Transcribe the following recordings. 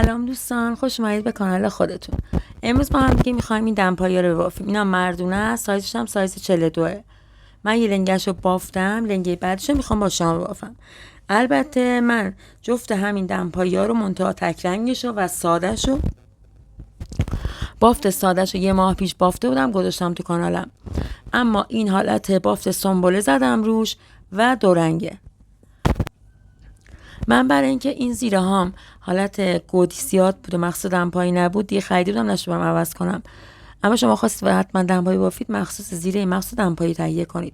سلام دوستان، خوش اومدید به کانال خودتون. امروز با هم دیگه میخوایم این دمپایی رو ببافیم. اینا مردونه است، سایزش هم سایز 42. من یه لنگش رو بافتم، لنگه بعدش رو میخوام با شما ببافم. البته من جفت همین دمپایی ها رو منتها تک رنگش و سادهش رو بافت سادهش رو 1 ماه پیش بافته بودم، گذاشتم تو کانالم. اما این حالت بافت سنبله زدم روش و دو رنگه. من برای اینکه این زیره هام حالت گودیسیات بود و مخصوص دمپایی نبود دیگه خریدم، نشدم عوض کنم. اما شما خواستید حتما دمپایی بافید، مخصوص زیره مخصوص دمپایی تهیه کنید.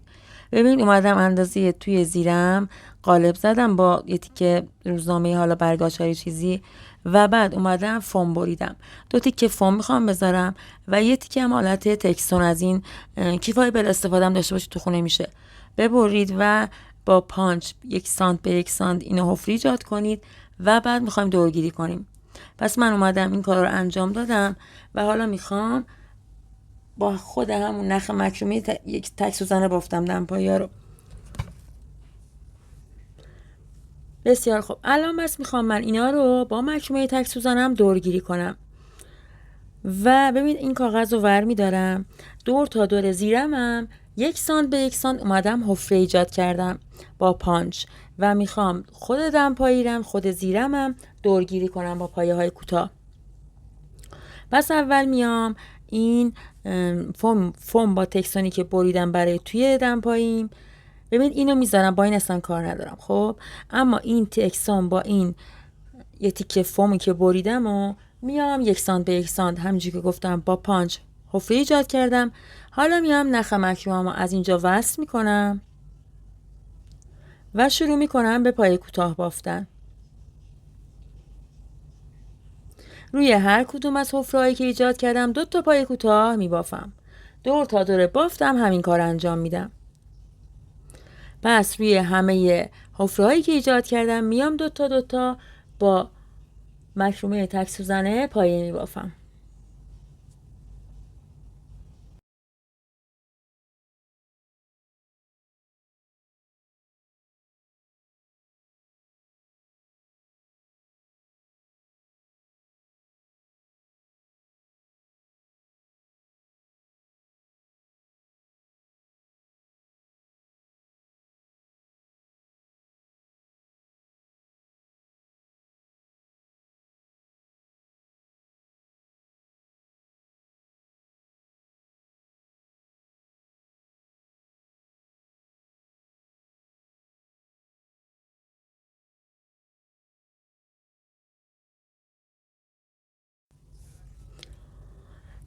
ببینید اومدم اندازه توی زیرم قالب زدم با یه تیکه روزنامه حالا برگاشاری چیزی و بعد اومدم فوم بریدم. 2 تیکه فوم میخوام بذارم و یه تیکه هم حالت تکستون از این کیفای بل استفاده داشته باشید، تو خونه میشه. ببرید و با پانچ 1 سانت به 1 سانت اینو حفره ایجاد کنید و بعد میخوایم دورگیری کنیم. پس من اومدم این کار رو انجام دادم و حالا میخوام با خود همون نخ مکرومه یک تک سوزنه بافتم دمپایی رو. بسیار خوب. الان بس میخوام من اینا رو با مکرومه تک سوزنم دورگیری کنم و ببینید این کاغذ رو ور میدارم، دور تا دور زیرمم 1 سانت به 1 سانت اومدم حفره ایجاد کردم با پانچ و میخوام خود دمپاییرم خود زیرمم دورگیری کنم با پایه های کوتاه. پس اول میام این فوم با تکستونی که بریدم برای توی دمپاییم، ببینید اینو میذارم، با این اصلا کار ندارم. خب اما این تکستون با این یه تیکه فومی که بریدم و میام 1 سانت به 1 سانت همینجوری که گفتم با پانچ حفره ایجاد کردم. حالا میام نخ مکروممو از اینجا وصل میکنم و شروع میکنم به پایه کوتاه بافتن. روی هر کدوم از حفره‌هایی که ایجاد کردم 2 تا پایه کوتاه میبافم. دور تا دور بافتم همین کار انجام میدم. پس روی همه حفره‌هایی که ایجاد کردم میام 2 تا با مکرومه تک سوزنه پایه میبافم.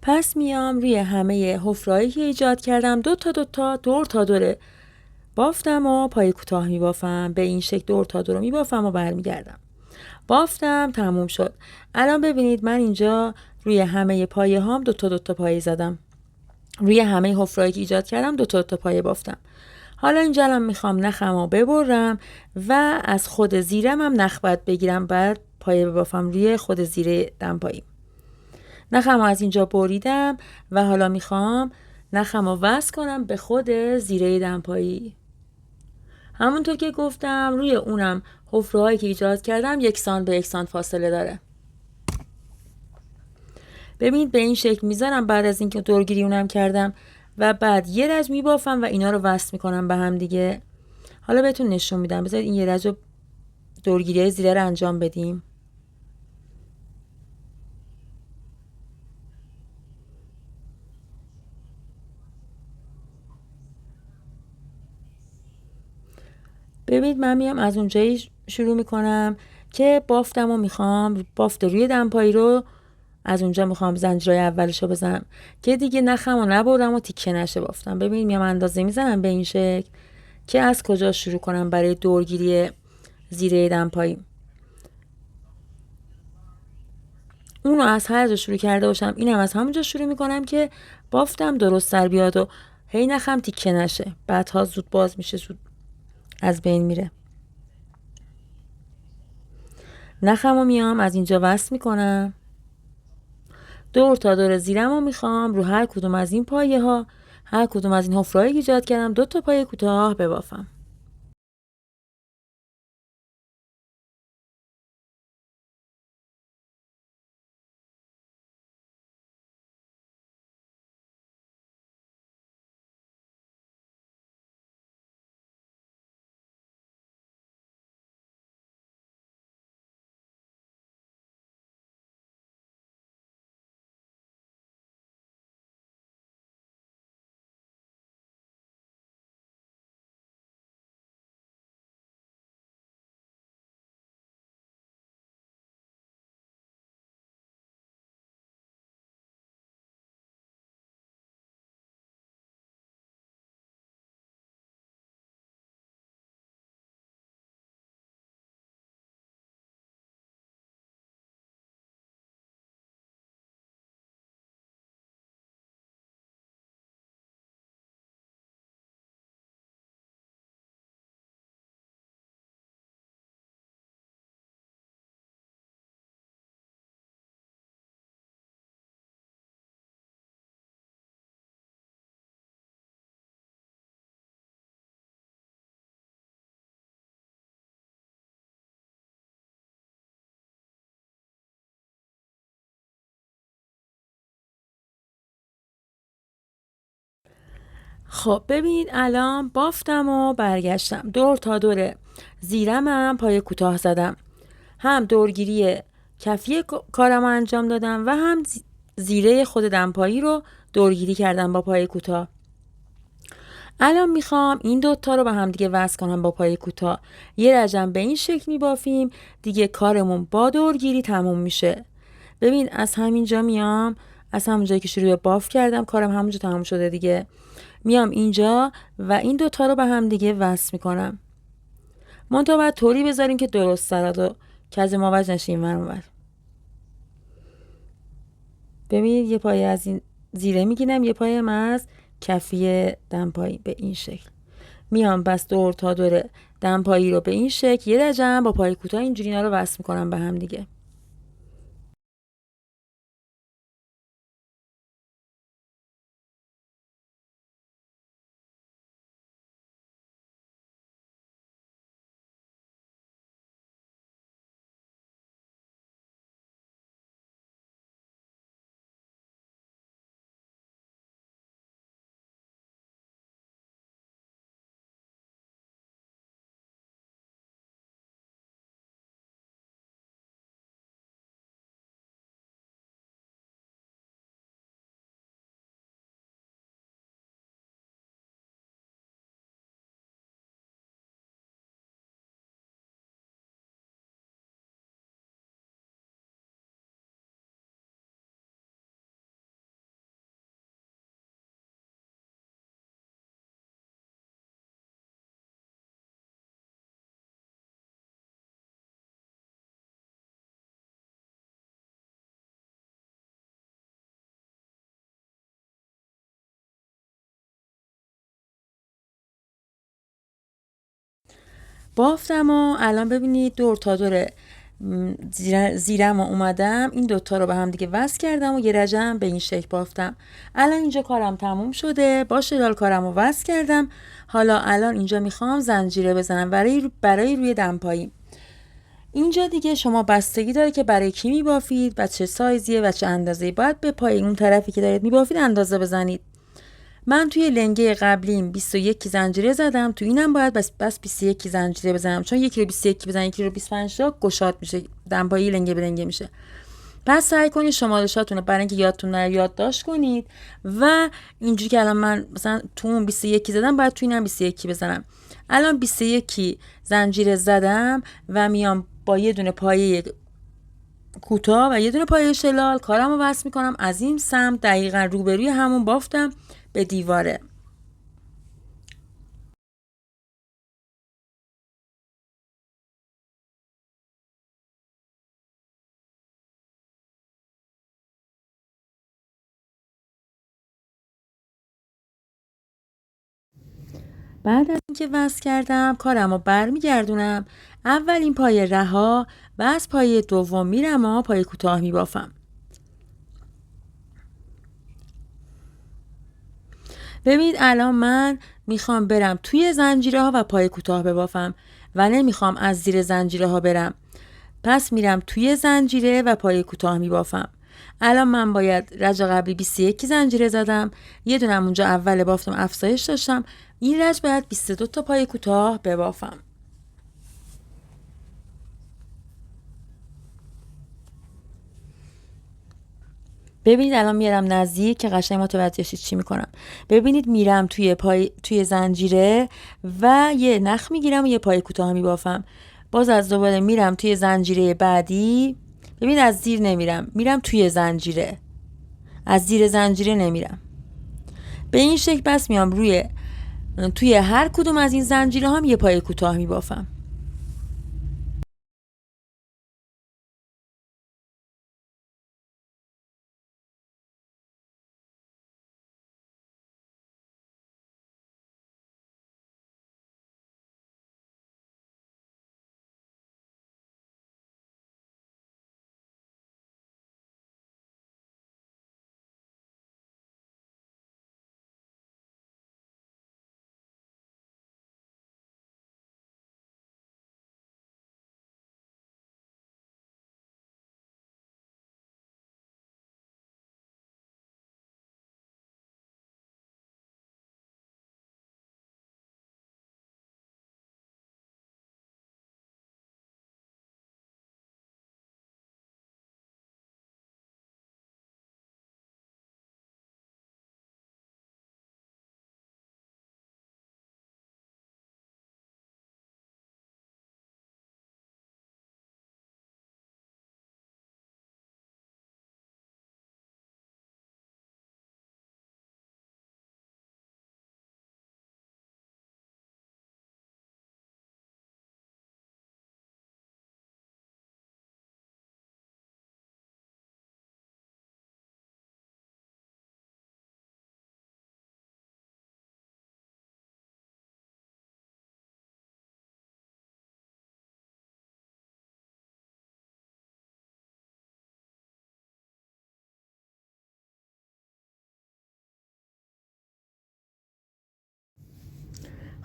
پس میام روی همه حفرهایی که ایجاد کردم 2 تا دور تا دور بافتم و پایه کوتاه میبافم. به این شکل دور تا دور میبافم و برمیگردم. بافتم، تموم شد. الان ببینید من اینجا روی همه پایه هام 2 تا پایه زدم. روی همه حفرهایی که ایجاد کردم 2 تا پایه بافتم. حالا اینجا الان میخوام نخمو ببرم و از خود زیرم هم نخ باید بگیرم، بعد پایه ببافم روی خود زیره دمپایی. نخمو از اینجا بریدم و حالا میخوام نخمو وصل کنم به خود زیره دمپایی. همونطور که گفتم روی اونم حفره‌هایی که ایجاد کردم 1 سانت به 1 سانت فاصله داره. ببینید به این شکل میذارم بعد از اینکه دورگیری اونم کردم و بعد یه رج میبافم و اینا رو وصل میکنم به هم دیگه. حالا بهتون نشون میدم، بذارید این یه رج رو دورگیری زیره رو انجام بدیم. ببینید من میام از اونجایی شروع میکنم که بافتم و میخوام بافت روی دمپایی رو از اونجا میخوام زنجیرهای اولش رو بزنم که دیگه نخم و نبردم و تیکه نشه بافتم. ببینید میام اندازه میزنم به این شکل که از کجا شروع کنم برای دورگیری زیره دمپایی. اونو از هر جا شروع کرده باشم اینم از همونجا شروع میکنم که بافتم درست سر بیاد و هی نخم تیکه نشه، بعدها زود باز میشه، زود از بین میره. نخمو میام از اینجا وصل میکنم، دور تا دور زیرمو میخوام رو هر کدوم از این پایه ها، هر کدوم از این حفرهایی که ایجاد کردم 2 تا پایه کوتاه ببافم. خب ببینید الان بافتم و برگشتم، دور تا دور زیرمم پای کوتاه زدم، هم دورگیری کفی کارم رو انجام دادم و هم زیره خود دمپایی رو دورگیری کردم با پای کوتاه. الان میخوام این دوتا رو به هم دیگه وصل کنم با پای کوتاه. یه رجم به این شکل میبافیم، دیگه کارمون با دورگیری تموم میشه. ببین از همینجا میام، از همون جایی که شروع باف کردم کارم همونجا تموم شده دیگه. میام اینجا و این دوتا رو به هم دیگه وصل میکنم. منتها باید طوری بذاریم که درست سراد و کج ماوج نشه این ور اون ور. ببینید یه پایه از این زیره میگیرم، یه پایه از کفی دمپایی به این شکل. میام بس دور تا دور دمپایی رو به این شکل یه رجم با پای کوتاه اینجوری اینا رو وصل میکنم به هم دیگه. بافتم و الان ببینید دور تا دور زیرم اومدم، این دوتا رو به هم دیگه وصل کردم و یه رجم به این شکل بافتم. الان اینجا کارم تموم شده، با شلال کارم رو وصل کردم. حالا الان اینجا میخوام زنجیره بزنم برای روی دمپایی. اینجا دیگه شما بستگی داره که برای کی میبافید و چه سایزیه و چه اندازه‌ای. باید به پای اون طرفی که دارید میبافید اندازه بزنید. من توی لنگه قبلیم 21 زنجیره زدم، تو اینم باید بس 21 زنجیره بزنم، چون یکی رو 21 بزنم یکی رو 25 تا گشاد میشه، دمپایی لنگه به لنگه میشه. پس سعی کنید شمارشاتون رو برای اینکه یادتون نره یادداشت کنید و اینجوری که الان من مثلا تو اون 21 زدم باید تو اینم 21 بزنم. الان 21 زنجیره زدم و میام با یه دونه پایه کوتاه و یه دونه پایه شلال کارم رو وصل میکنم. از این سمت دقیقا روبروی همون بافتم به دیواره. بعد از اینکه وصل کردم کارم رو برمیگردونم. اول این پایه رها و از پایه دوم میرم و پایه کوتاه میبافم. ببینید الان من میخوام برم توی زنجیره ها و پایه کوتاه ببافم و نمیخوام از زیر زنجیره ها برم. پس میرم توی زنجیره و پایه کوتاه میبافم. الان من باید رج قبلی 21 زنجیره زدم، یه دونم اونجا اول بافتم افزایش داشتم، این رج باید 22 تا پایه کوتاه ببافم. ببینید الان میارم نزدیک که قشنگ متوجه شید چی میکنم. ببینید میرم توی زنجیره و یه نخ میگیرم و یه پای کوتاه میبافم. باز از دوباره میرم توی زنجیره بعدی. ببینید از زیر نمیرم، میرم توی زنجیره، از زیر زنجیره نمیرم. به این شکل بس میام توی هر کدوم از این زنجیره هم یه پای کوتاه میبافم.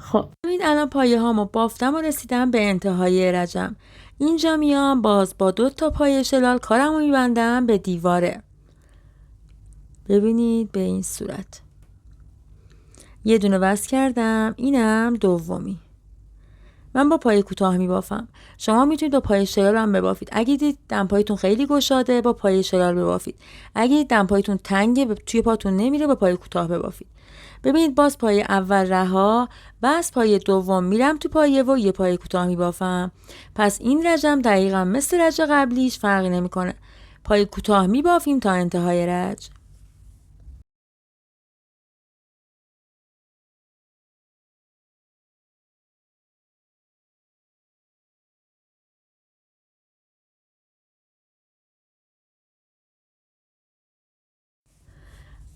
خب ببین الان پایه هامو بافتم و رسیدم به انتهای رجم. اینجا میام باز با 2 تا پایه شلال کارمو میبندم به دیواره. ببینید به این صورت یه دونه وصل کردم، اینم دومی. من با پایه کوتاه میبافم. شما میتونید با پایه شلال هم ببافید. اگه دید دمپایتون خیلی گشاده با پایه شلال ببافید. اگه دید دمپایتون تنگه توی پاتون نمیره با پایه کوتاه ببافید. ببینید باز پایه اول رها و از پایه دوم میرم تو پایه و یه پایه کوتاه میبافم. پس این رجم دقیقا مثل رج قبلیش فرقی نمیکنه. پایه کوتاه میبافیم تا انتهای رج.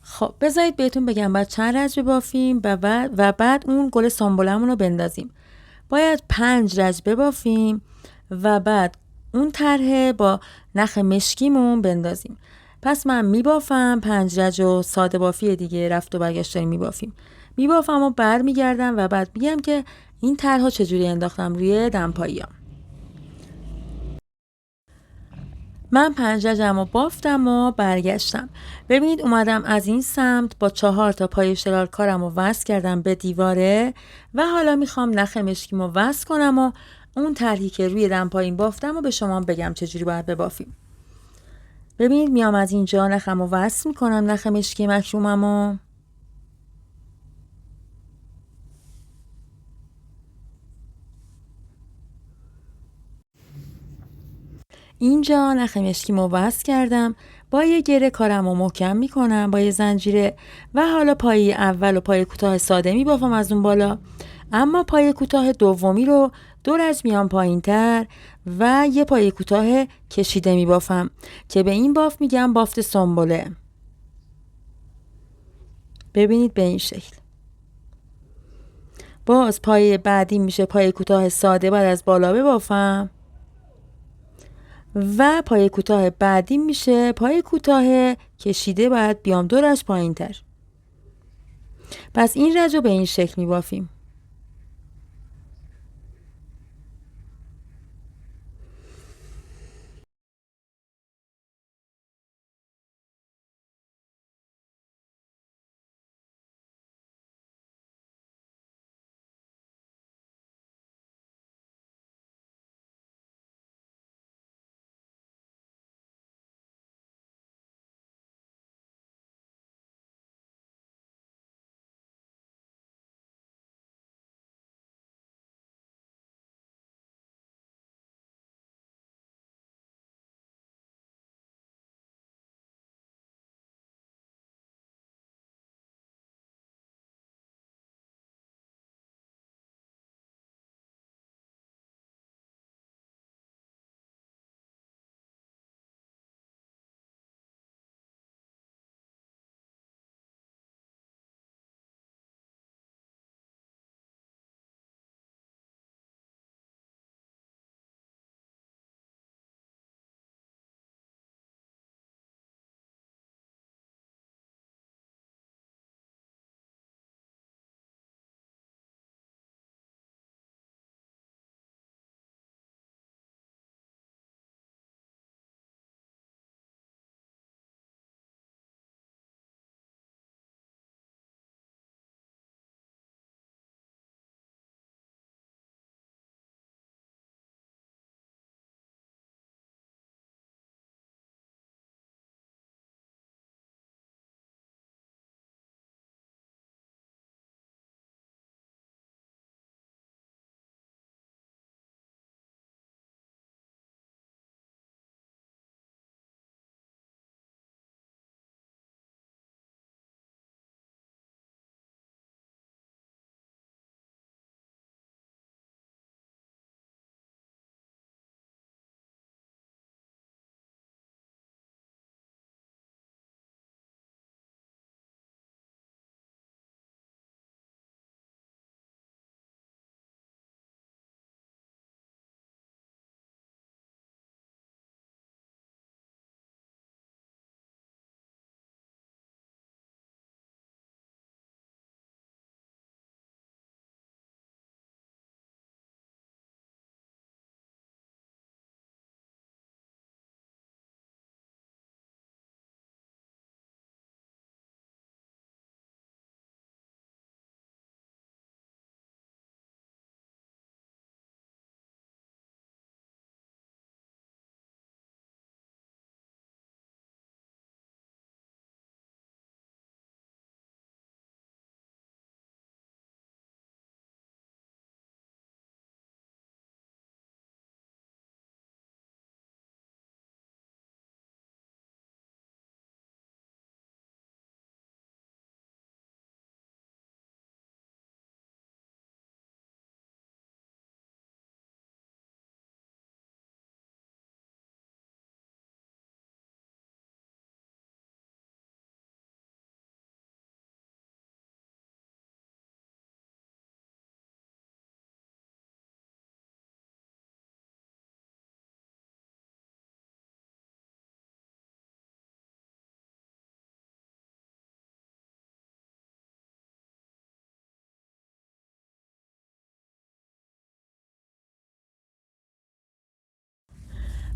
خب بذارید بهتون بگم بعد چند رج ببافیم و بعد اون گل سنبولمون رو بندازیم. باید 5 رج ببافیم و بعد اون طرحه با نخ مشکیمون بندازیم. پس من میبافم 5 رج و ساده بافی دیگه رفت و برگشت داریم میبافیم. میبافم و بر میگردم و بعد میگم که این طرحو چجوری انداختم روی دمپاییام. من 5 رجمو بافتم و برگشتم. ببینید اومدم از این سمت با 4 تا پای شلال کارمو وصل کردم به دیواره و حالا میخوام نخ مشکیمو وصل کنم و اون طرحی که روی دمپاییم بافتم و به شما بگم چجوری باید ببافیم. ببینید میام از اینجا نخمو وصل میکنم، نخ مشکی مکروممو. اینجا نخ مشکیمو وصل کردم، با یه گره کارمو محکم میکنم با یه زنجیره و حالا پایه اول و پایه کوتاه ساده میبافم از اون بالا، اما پایه کوتاه دومی رو 2 رج میام پایینتر و یه پایه کوتاه کشیده میبافم که به این باف میگم بافت سنبله. ببینید به این شکل. باز پایه بعدی میشه پایه کوتاه ساده بعد از بالا ببافم و پایه کوتاه بعدی میشه پایه کوتاه کشیده باید بیام 2 رج پایین تر. پس این رج رو به این شکل میبافیم.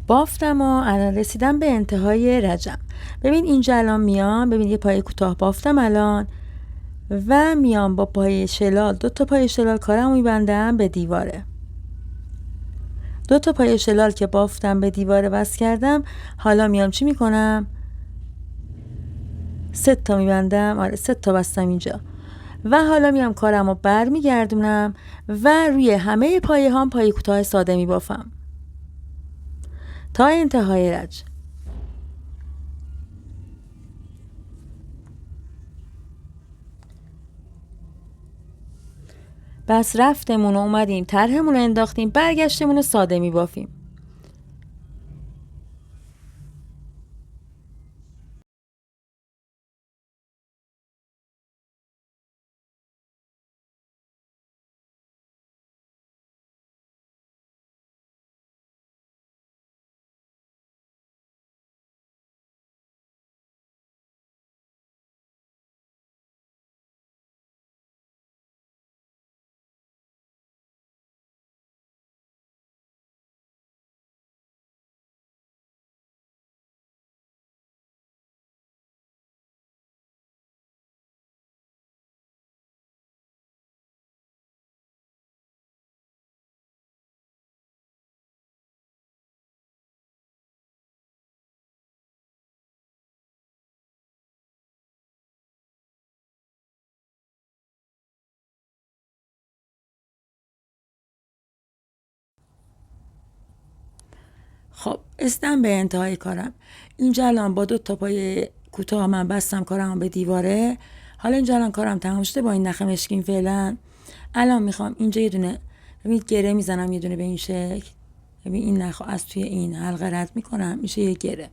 بافتم و الان رسیدم به انتهای رجم. ببین اینجا الان میام، ببین یه پای کوتاه بافتم الان و میام با پای شلال 2 تا پای شلال کارمو میبندم به دیواره. 2 تا پای شلال که بافتم به دیواره وصل کردم، حالا میام چی میکنم؟ 3 تا میبندم. آره 3 تا بستم اینجا و حالا میام کارمو برمیگردونم و روی همه پایه هام پای کوتاه ساده میبافم تا انتهای رج. بس رفتمون و اومدیم طرحمون رو انداختیم، برگشتمون رو ساده میبافیم. خب رسیدم به انتهای کارم. اینجا الان با 2 تا پای کوتاه من بستم کارم به دیواره. حالا اینجا الان کارم تمام شده با این نخ مشکیم فعلا. الان میخوام اینجا یه دونه، ببینید گره میزنم یه دونه به این شکل. ببین این نخ از توی این حلقه رد میکنم، میشه یه گره.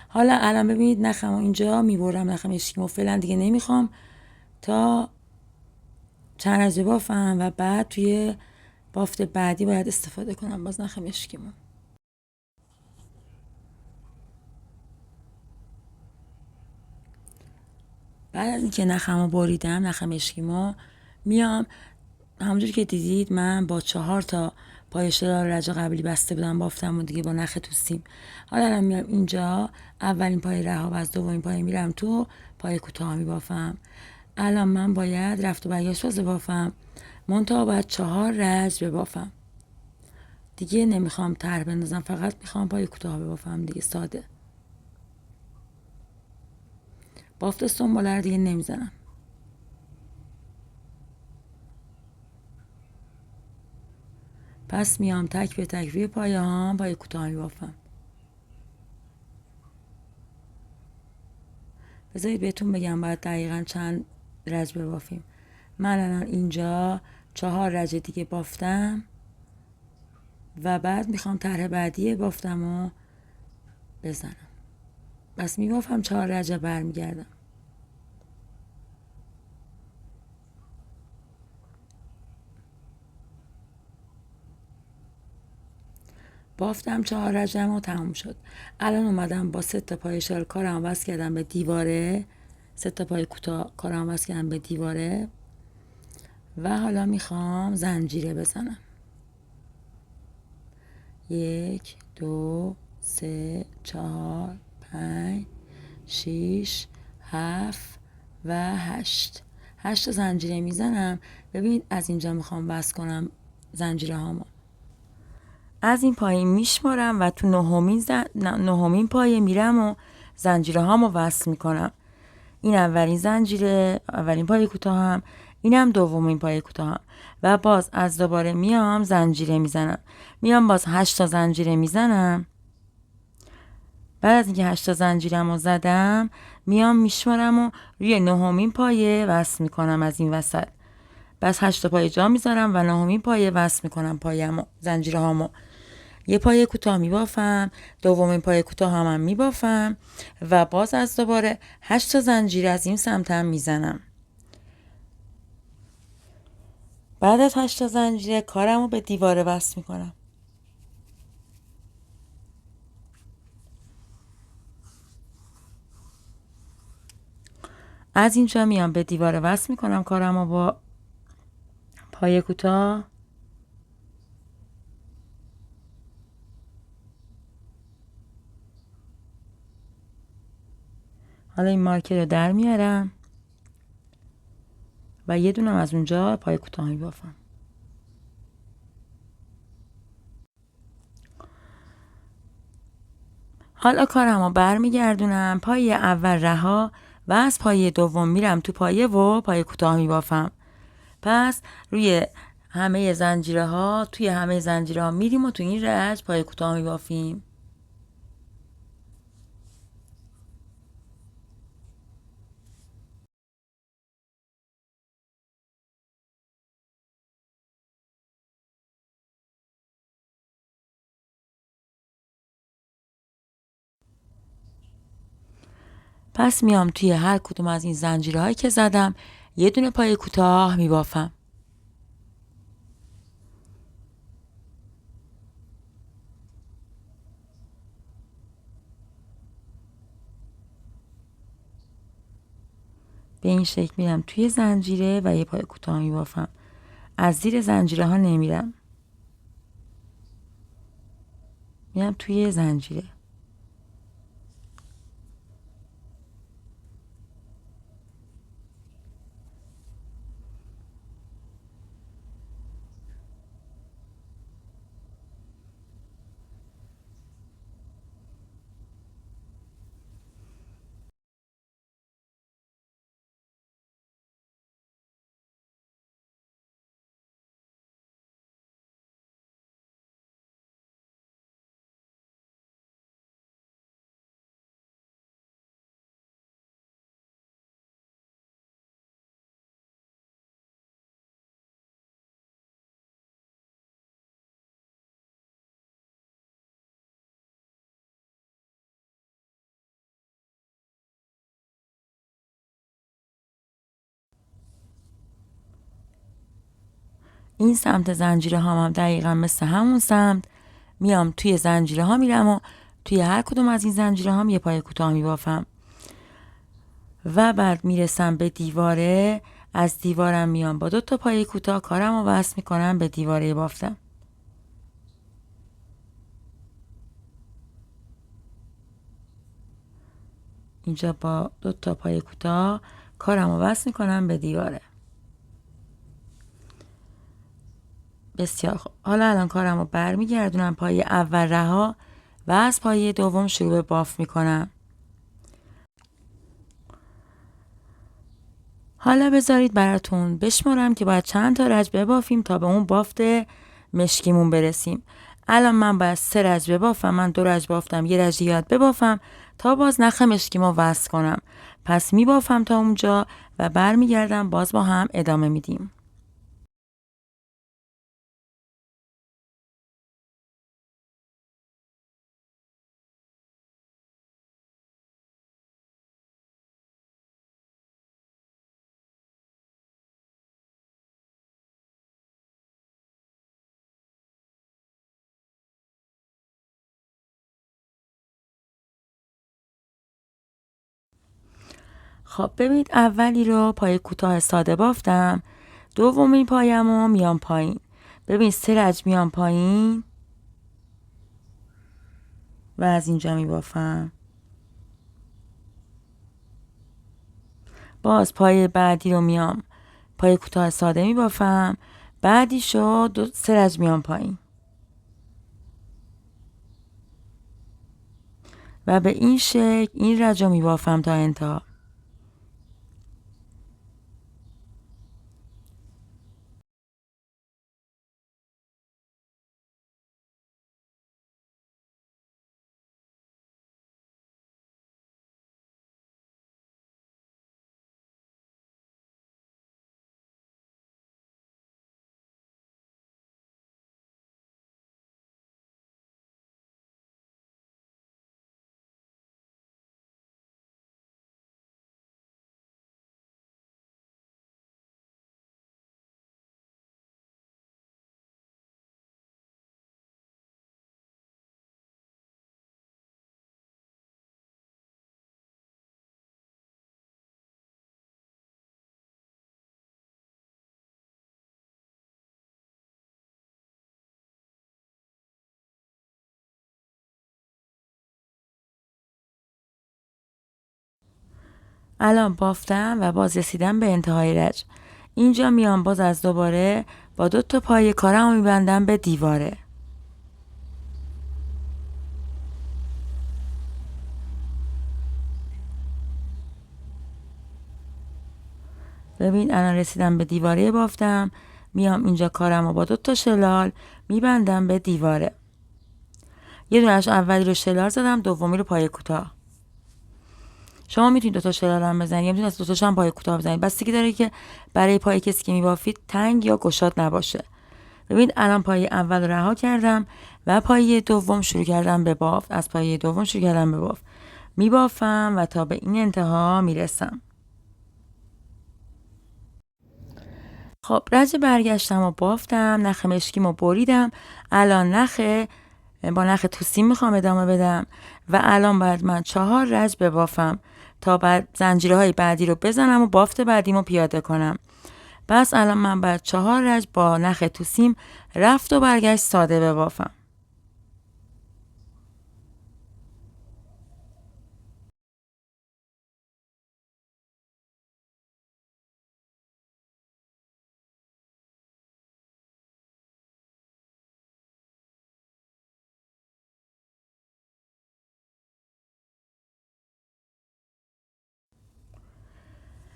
حالا الان ببینید نخمو اینجا میبرم، نخ مشکیمو فعلا دیگه نمیخوام تا چند لحظه بافم و بعد توی بافت بعدی باید استفاده کنم باز نخ مشکیمو. بعد از اینکه نخمو بریدم، نخ مشکیمو، میام همونجوری که دیدید من با 4 تا پای شلال رج قبلی بسته بودم بافتم و دیگه با نخ توسیم. حالا الان میام اینجا اولین پای رها و از دومین پای میرم تو پای کوتاه میبافم. الان من باید رفت و برگشت باز بافم، منتها باید 4 رج ببافم. دیگه نمیخوام طرح بندازم، فقط میخوام پای کوتاه ببافم دیگه، ساده. بافت سنباله رو دیگه نمیزنم. پس میام تک به تک روی پایه هام پای کوتاه میبافم. بذارید بهتون بگم باید دقیقا چند رج ببافیم. من الان اینجا 4 رج دیگه بافتم و بعد میخوام طرح بعدی بافتم و بزنم. بس میبافم 4 رج برمیگردم. بافتم 4 رجم و تموم شد. الان اومدم با 3 تا پای شلال کارم وصل کردم به دیواره، 3 تا پای کوتاه کارم وصل کردم به دیواره و حالا میخوام زنجیره بزنم. 1 2 3 4 5 6 7 و 8 تا زنجیره میزنم. ببینید از اینجا میخوام وصل کنم زنجیره هامو. از این پایین میشمارم و تو نهمین پایه میرم و زنجیره هامو وصل میکنم. این اولین زنجیره، اولین پای کوتاهم، اینم دومین پای کوتاهم و باز از دوباره میام زنجیره میزنم. میام باز 8 تا زنجیره میزنم. بعد از اینکه 8 تا زنجیرمو زدم میام میشمارم و روی نهمین پایه وصل میکنم از این وسط. بس 8 تا پایه جا میذارم و نهمین پایه وصل میکنم پایه‌مو، زنجیره هامو. یه پایه کوتاه میبافم، دومین پایه کوتاه هم میبافم و باز از دوباره 8 تا زنجیره از این سمت هم میزنم. بعد از 8 تا زنجیره کارمو به دیواره وصل میکنم. از اینجا میام به دیواره وصل میکنم کارمو با پایه کوتاه. حالا این مارکر رو در میارم و یه دونم از اونجا پای کوتاه میبافم. حالا کارمو برمیگردونم پای اول رها و از پای دوم میرم تو پایه و پای کوتاه میبافم. پس روی همه زنجیره ها توی همه زنجیره ها میریم و تو این رج پای کوتاه میبافیم. پس میام توی هر کدوم از این زنجیره هایی که زدم یه دونه پای کوتاه میبافم. به این شکل میرم توی زنجیره و یه پای کوتاه میبافم. از زیر زنجیره ها نمیرم، میرم توی زنجیره. این سمت زنجیره هم دقیقا مثل همون سمت میام توی زنجیره ها میرم و توی هر کدوم از این زنجیره هم یه پای کوتاه میبافم و بعد میرسم به دیواره. از دیوارم میام با 2 تا پای کوتاه کارم رو وصل میکنم به دیواره بافتم. اینجا با 2 تا پای کوتاه کارم رو وصل میکنم به دیواره. بسیار خوب. حالا الان کارم رو برمیگردونم پای اول رها و از پای دوم شروع به بافت میکنم. حالا بذارید براتون بشمارم که باید چند تا رج ببافیم تا به اون بافت مشکیمون برسیم. الان من باید 3 رج ببافم. من 2 رج بافتم، یه رج یاد ببافم تا باز نخ مشکیمو وصل کنم. پس میبافم تا اونجا و برمیگردم باز با هم ادامه میدیم. خب ببینید اولی رو پای کوتاه ساده بافتم، دومی پایم رو میام پایین. ببین 3 رج میام پایین و از اینجا میبافم. باز پای بعدی رو میام پای کوتاه ساده میبافم، بعدی شو 3 رج میام پایین و به این شکل این رج رو میبافم تا انتها. الان بافتم و باز رسیدم به انتهای رج. اینجا میام باز از دوباره با 2 تا پایه کارم رو میبندم به دیواره. ببین الان رسیدم به دیواره بافتم، میام اینجا کارم رو با 2 تا شلال میبندم به دیواره. یه دونش اولی رو شلال زدم، دومی رو پایه کوتاه. شما میتونید 2 تا شلال هم بزنید، یا میتونید از 2 تاش هم پایه کوتاه بزنید، بستگی داره که برای پای کسی که میبافید تنگ یا گشاد نباشه. ببینید الان پایه اول رو رها کردم و پایه دوم شروع کردم به بافت. از پایه دوم شروع کردم به بافت، میبافم و تا به این انتها میرسم. خب رج برگشتم و بافتم، نخ مشکیمو بریدم. الان با نخ توسیم میخوام ادامه بدم و الان باید من 4 رج ببافم تا بعد زنجیرهای بعدی رو بزنم و بافت بعدیمو پیاده کنم. پس الان من باید 4 رج با نخ توسیم رفت و برگشت ساده ببافم.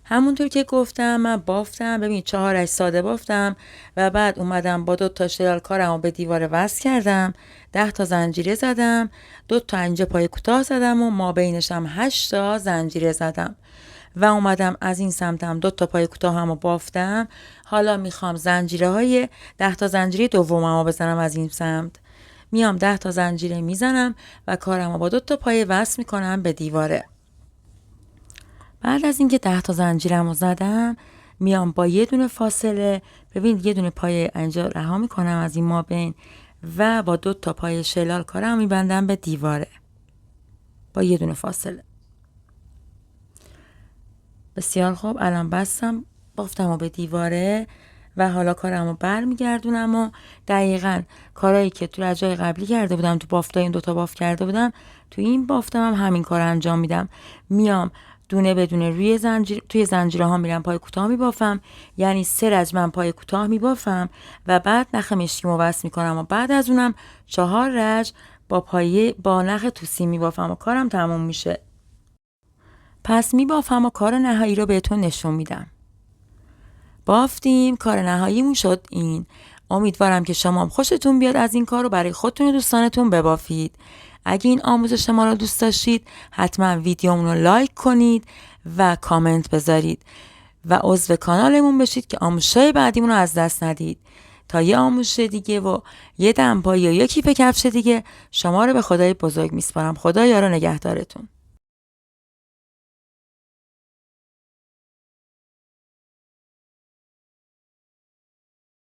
همونطور که گفتم من بافتم. ببین 4 رج ساده بافتم و بعد اومدم با 2 تا شلال کارم رو به دیوار وصل کردم، 10 تا زنجیره زدم، 2 تا اینجا پای کوتاه زدم و ما بینش هم 8 تا زنجیره زدم و اومدم از این سمتم 2 تا پای کوتاه هم رو بافتم. حالا میخوام زنجیره های 10 تا زنجیره دومم رو بزنم. از این سمت میام 10 تا زنجیره میزنم و کارم رو با 2 تا پای وصل میکنم به دیواره. بعد از اینکه 10 تا زنجیرم رو زدم میام با یه دونه فاصله، ببین یه دونه پای اینجا رها میکنم از این مابین و با 2 تا پای شلال کارم میبندم به دیواره با یه دونه فاصله. بسیار خوب، الان بستم بافتم و به دیواره و حالا کارم رو برمیگردونم و دقیقاً کارهایی که تو رجای قبلی کرده بودم، تو بافتای این 2 تا بافت کرده بودم، تو این بافتم هم همین کار انجام میدم. میام دونه بدونه روی توی زنجیره ها میرم پای کوتاه میبافم، یعنی 3 رج من پای کوتاه میبافم و بعد نخ مشکیمو وصل میکنم و بعد از اونم 4 رج با نخ توسی میبافم و کارم تموم میشه. پس میبافم و کار نهایی رو بهتون نشون میدم. بافتیم، کار نهاییمون شد این. امیدوارم که شما هم خوشتون بیاد از این کار رو برای خودتون و دوستانتون ببافید. اگه این آموزش ما رو دوست داشتید حتما ویدیومون رو لایک کنید و کامنت بذارید و عضو کانالمون بشید که آموزش‌های بعدیمون رو از دست ندید. تا یه آموزش دیگه و یه دمپایی یا یه کیف کفش دیگه، شما رو به خدای بزرگ میسپارم. خدا یار و نگهدارتون.